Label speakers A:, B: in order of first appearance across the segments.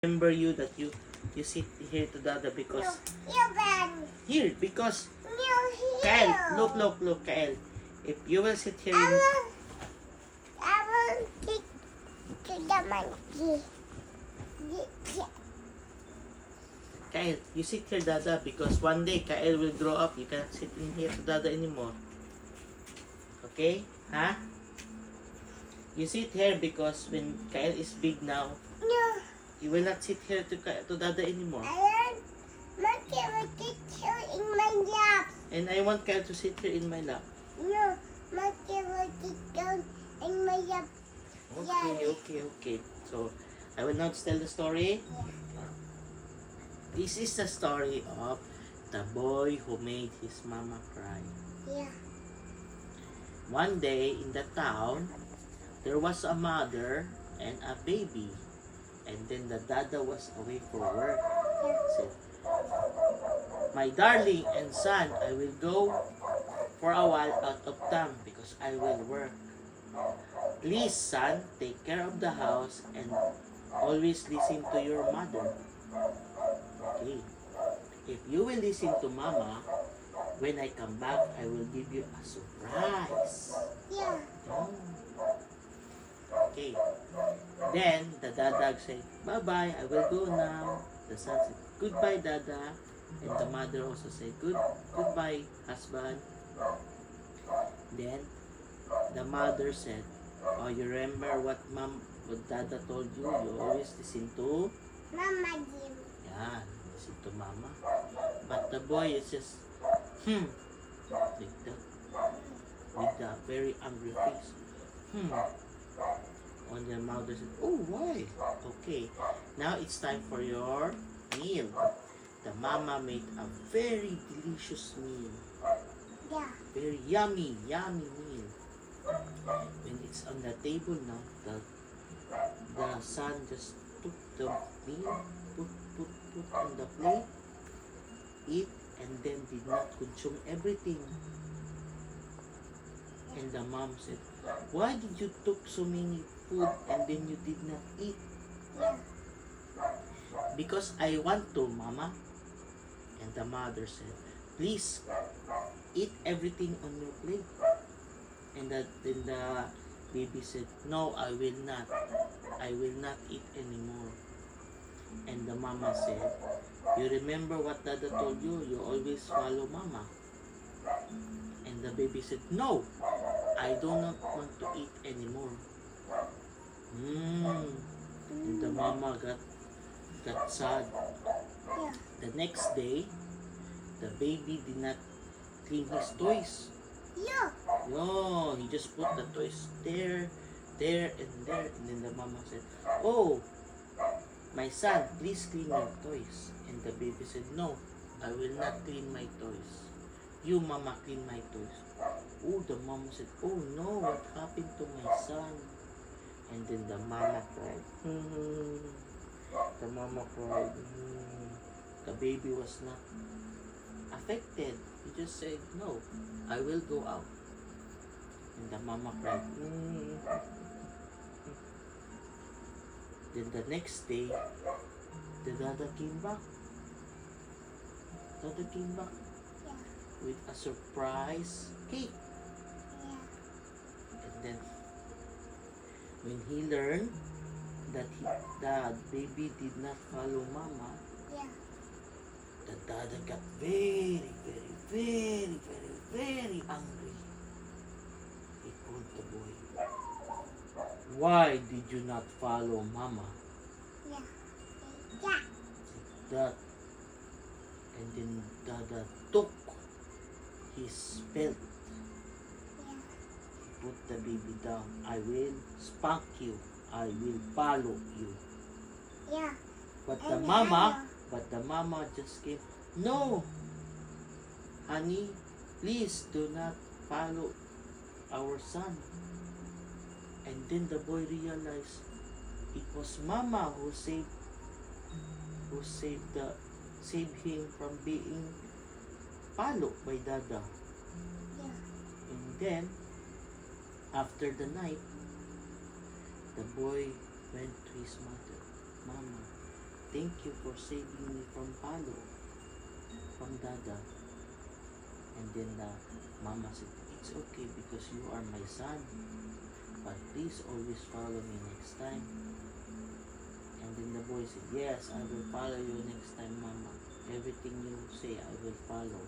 A: remember you that you sit here to Dada because here because Kyle, look, Kyle. If you will sit here,
B: I will take to the monkey.
A: Kyle, you sit here, Dada, because one day Kyle will grow up. You cannot sit in here to Dada anymore. Okay? Huh? You sit here because when Kyle is big now,
B: No,
A: you will not sit here to Dada anymore.
B: I want monkey will take you in my lap.
A: And I want Kyle to sit here in my lap.
B: No, monkey will take down in my lap.
A: Okay. So, I will now tell the story. This is the story of the boy who made his mama cry.
B: Yeah.
A: One day in the town, there was a mother and a baby. And then the dada was away for work. Said, "My darling and son, I will go for a while out of town because I will work. Please, son, take care of the house and always listen to your mother. Okay. If you will listen to mama, when I come back, I will give you a surprise."
B: Yeah.
A: Oh. Okay. Then the dada said, "Bye-bye, I will go now." The son said, "Goodbye, dada." And the mother also said, Goodbye, husband." Then the mother said, "Oh, you remember what dada told you? You always listen to."
B: Mama Jim.
A: Yeah, listen to mama. But the boy is just, like that, with a very angry face. On the mother said, "Oh, why? Okay, now it's time for your meal." The mama made a very delicious meal.
B: Yeah.
A: Very yummy meal. When it's on the table now, the son just took the meal, put on the plate, eat, and then did not consume everything. And the mom said, "Why did you took so many food and then you did not eat?"
B: Yeah.
A: "Because I want to, mama." And the mother said, "Please, eat everything on your plate." And then the baby said, "No, I will not. I will not eat anymore." And the mama said, "You remember what dada told you? You always follow mama." And the baby said, "No, I do not want to eat anymore." And the mama got sad.
B: Yeah.
A: The next day, the baby did not clean his toys.
B: Yeah.
A: No, he just put the toys there, and there. And then the mama said, "Oh, my son, please clean your toys." And the baby said, "No, I will not clean my toys. You, mama, clean my toys." Oh, the mama said, "Oh no, what happened to my son?" And then the mama cried. The mama cried. The baby was not affected. He just said, "No, I will go out." And the mama cried. Then the next day, the dada came back. Dada came back
B: Yeah.
A: with a surprise cake.
B: Yeah.
A: And then, when he learned that the baby did not follow mama,
B: Yeah.
A: the dada got very angry. He told the boy, "Why did you not follow mama?"
B: Yeah. Yeah.
A: Like that. And then dada took his belt,
B: Yeah.
A: put the baby down. "I will spank you. I will follow you."
B: Yeah.
A: But
B: And
A: the mama just came, "No, honey, please do not follow our son." And then the boy realized it was mama who saved him from being followed by dada.
B: Yeah.
A: And then after the night, the boy went to his mother. "Mama, thank you for saving me from Palo, from Dada. And then the mama said, it's okay because you are my son. But please always follow me next time. And then the boy said, yes, I will follow you next time, mama. Everything you say, I will follow.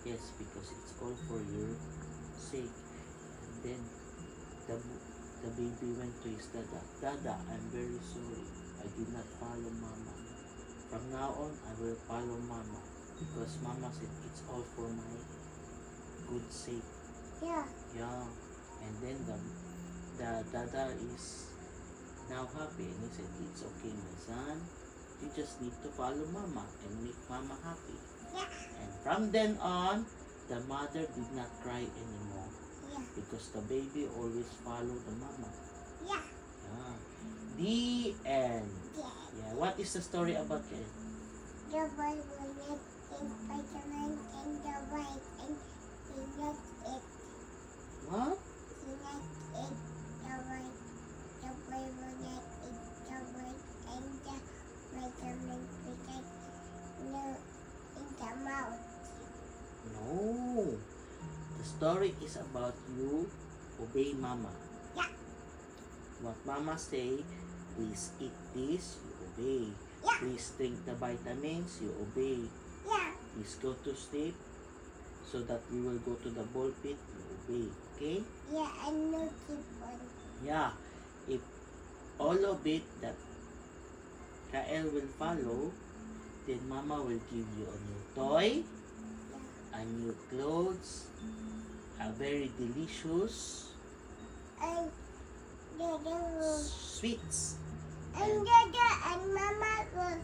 A: Yes, because it's all for your sake. And then the baby went to his dada. Dada, I'm very sorry. I did not follow mama. From now on, I will follow mama. Because mama said, it's all for my good sake.
B: Yeah.
A: Yeah. And then the dada is now happy. And he said, it's okay, my son. You just need to follow mama and make mama happy.
B: Yeah.
A: And from then on, the mother did not cry anymore.
B: Yeah.
A: Because the baby always followed the mama.
B: Yeah.
A: Yeah. The end.
B: Yeah.
A: Yeah. What is the story about it?
B: The boy will not in Spider-Man and the white and he not it.
A: What?
B: He not it. The white. The boy will not eat the white and the Spider-Man because no in the mouth.
A: No. The story is about you obey mama.
B: Yeah.
A: What mama say, please eat this, you obey.
B: Yeah.
A: Please drink the vitamins, you obey.
B: Yeah.
A: Please go to sleep so that we will go to the ball pit, you obey. Okay?
B: Yeah, and no keep on.
A: Yeah. If all of it that Kael will follow, then mama will give you a new toy, a new clothes, a very delicious
B: And Dada will
A: sweets.
B: and Dada and Mama will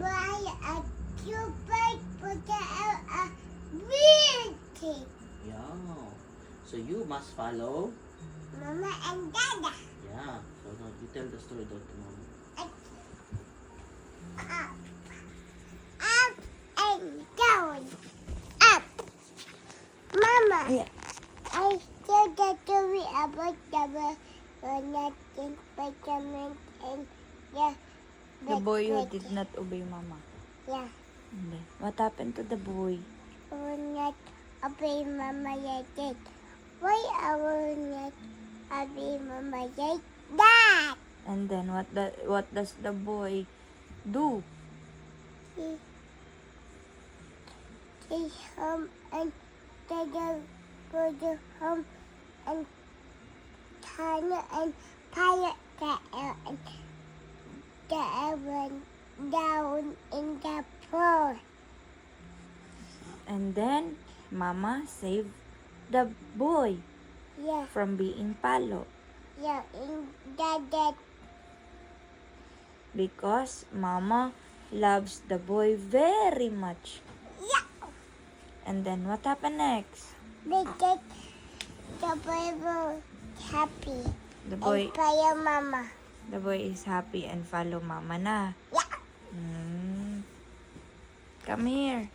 B: buy a cupid potato a real cake.
A: Yeah. So you must follow.
B: Mama and Dada.
A: Yeah. So now you tell the story daw to mama.
B: Up. Up and down. Up. Mama.
C: Yeah.
B: I said the story about the nothing vitamin and
C: The boy who did not obey mama.
B: Yeah.
C: And then, what happened to the boy?
B: I will not obey Mama like that. Why I will not obey Mama like that?
C: And then what does the boy do?
B: He's home and Dada go to home and Tana and Pirate Cat and Dada went down in the pool.
C: And then mama saved the boy
B: Yeah,
C: from being palo
B: yeah, in Dada.
C: because mama loves the boy very much.
B: Yeah,
C: And then what happened next?
B: because the boy was happy.
C: The boy
B: And Paya Mama.
C: the boy is happy and follow mama na.
B: Yeah.
C: Come here.